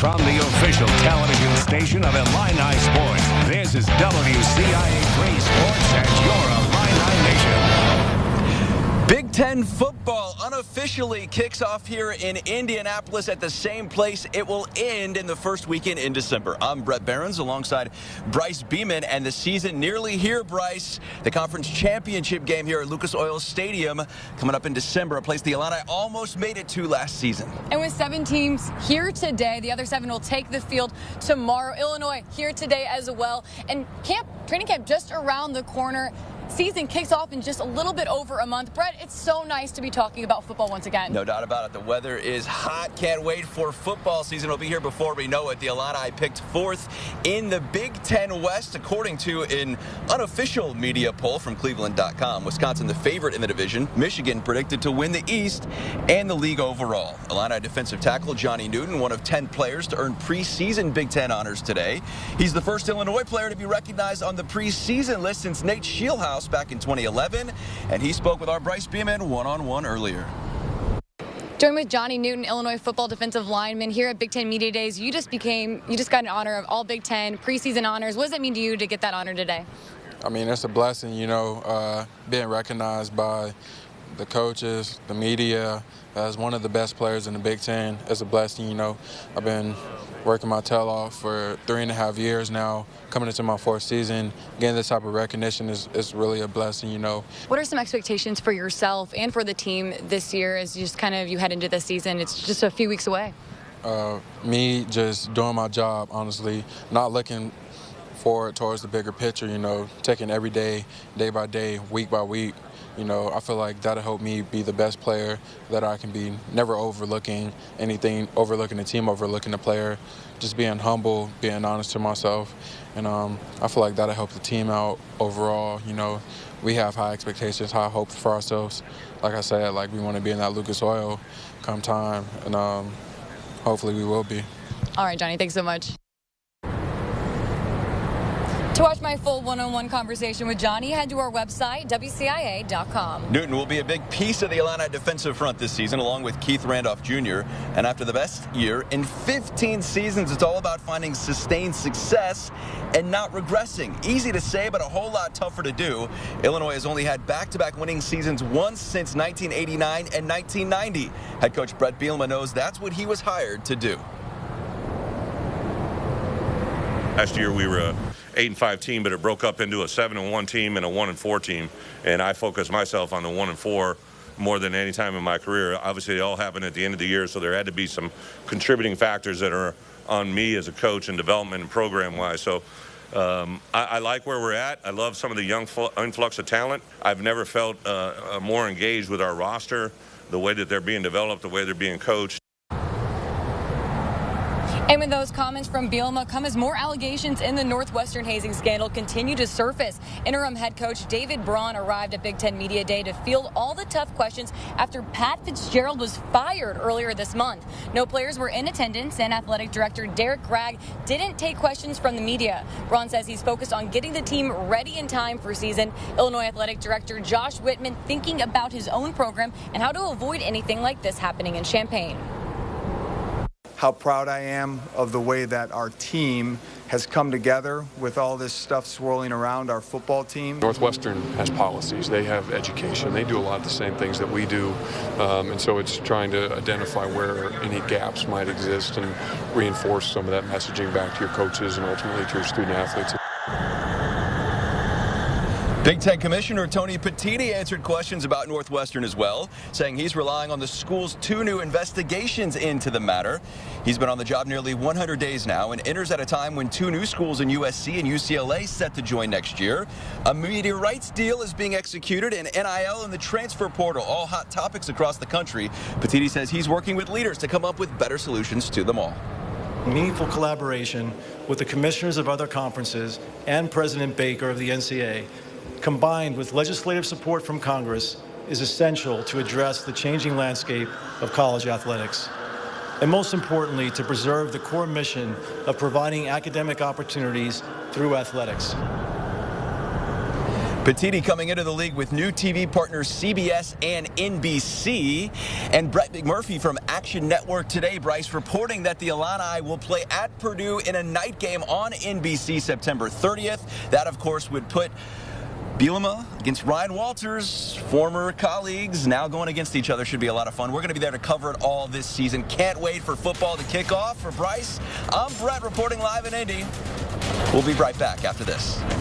From the official television station of Illini Sports, this is WCIA 3 Sports and your Illini Nation. Big Ten football unofficially kicks off here in Indianapolis at the same place it will end in the first weekend in December. I'm Brett Behrens alongside Bryce Beeman, and the season nearly here, Bryce. The conference championship game here at Lucas Oil Stadium coming up in December, a place the Illini almost made it to last season. And with 7 teams here today, the other 7 will take the field tomorrow. Illinois here today as well. And training camp just around the corner. Season kicks off in just a little bit over a month. Brett, it's so nice to be talking about football once again. No doubt about it. The weather is hot. Can't wait for football season. It'll be here before we know it. The Illini picked 4th in the Big Ten West, according to an unofficial media poll from Cleveland.com. Wisconsin, the favorite in the division. Michigan predicted to win the East and the league overall. Illini defensive tackle Johnny Newton, one of 10 players to earn preseason Big Ten honors today. He's the first Illinois player to be recognized on the preseason list since Nate Scheelhaus back in 2011, and he spoke with our Bryce Beeman one-on-one earlier. Joined with Johnny Newton, Illinois football defensive lineman here at Big Ten Media Days. You just got an honor of all Big Ten preseason honors. What does it mean to you to get that honor today? I mean, it's a blessing, being recognized by the coaches, the media, as one of the best players in the Big Ten. It's a blessing, I've been working my tail off for 3.5 years now, coming into my 4th season. Getting this type of recognition is really a blessing, What are some expectations for yourself and for the team this year as you head into this season? It's just a few weeks away. Me just doing my job, honestly, not looking forward towards the bigger picture, taking every day, day by day, week by week. I feel like that'll help me be the best player that I can be, never overlooking anything, overlooking the team, overlooking the player, just being humble, being honest to myself. And I feel like that'll help the team out overall. We have high expectations, high hopes for ourselves. Like I said, we want to be in that Lucas Oil come time, and hopefully we will be. All right, Johnny, thanks so much. To watch my full one-on-one conversation with Johnny, head to our website, WCIA.com. Newton will be a big piece of the Illini defensive front this season, along with Keith Randolph Jr. And after the best year in 15 seasons, it's all about finding sustained success and not regressing. Easy to say, but a whole lot tougher to do. Illinois has only had back-to-back winning seasons once since 1989 and 1990. Head coach Brett Bielema knows that's what he was hired to do. Last year we were a 8-5 team, but it broke up into a 7-1 team and a 1-4 team. And I focused myself on the 1-4 more than any time in my career. Obviously, it all happened at the end of the year, so there had to be some contributing factors that are on me as a coach and development and program-wise. So I like where we're at. I love some of the young influx of talent. I've never felt more engaged with our roster, the way that they're being developed, the way they're being coached. And with those comments from Bielema come as more allegations in the Northwestern hazing scandal continue to surface. Interim head coach David Braun arrived at Big Ten Media Day to field all the tough questions after Pat Fitzgerald was fired earlier this month. No players were in attendance, and athletic director Derek Gragg didn't take questions from the media. Braun says he's focused on getting the team ready in time for season. Illinois athletic director Josh Whitman thinking about his own program and how to avoid anything like this happening in Champaign. How proud I am of the way that our team has come together with all this stuff swirling around our football team. Northwestern has policies, they have education, they do a lot of the same things that we do, and so it's trying to identify where any gaps might exist and reinforce some of that messaging back to your coaches and ultimately to your student athletes. Big Ten Commissioner Tony Petitti answered questions about Northwestern as well, saying he's relying on the school's 2 new investigations into the matter. He's been on the job nearly 100 days now and enters at a time when 2 new schools in USC and UCLA set to join next year. A media rights deal is being executed, and NIL and the transfer portal, all hot topics across the country. Petitti says he's working with leaders to come up with better solutions to them all. Meaningful collaboration with the commissioners of other conferences and President Baker of the NCAA, combined with legislative support from Congress, is essential to address the changing landscape of college athletics. And most importantly, to preserve the core mission of providing academic opportunities through athletics. Petiti coming into the league with new TV partners CBS and NBC. And Brett McMurphy from Action Network today, Bryce, reporting that the Illini will play at Purdue in a night game on NBC September 30th. That, of course, would put Bielema against Ryan Walters, former colleagues, now going against each other. Should be a lot of fun. We're going to be there to cover it all this season. Can't wait for football to kick off. For Bryce, I'm Brett reporting live in Indy. We'll be right back after this.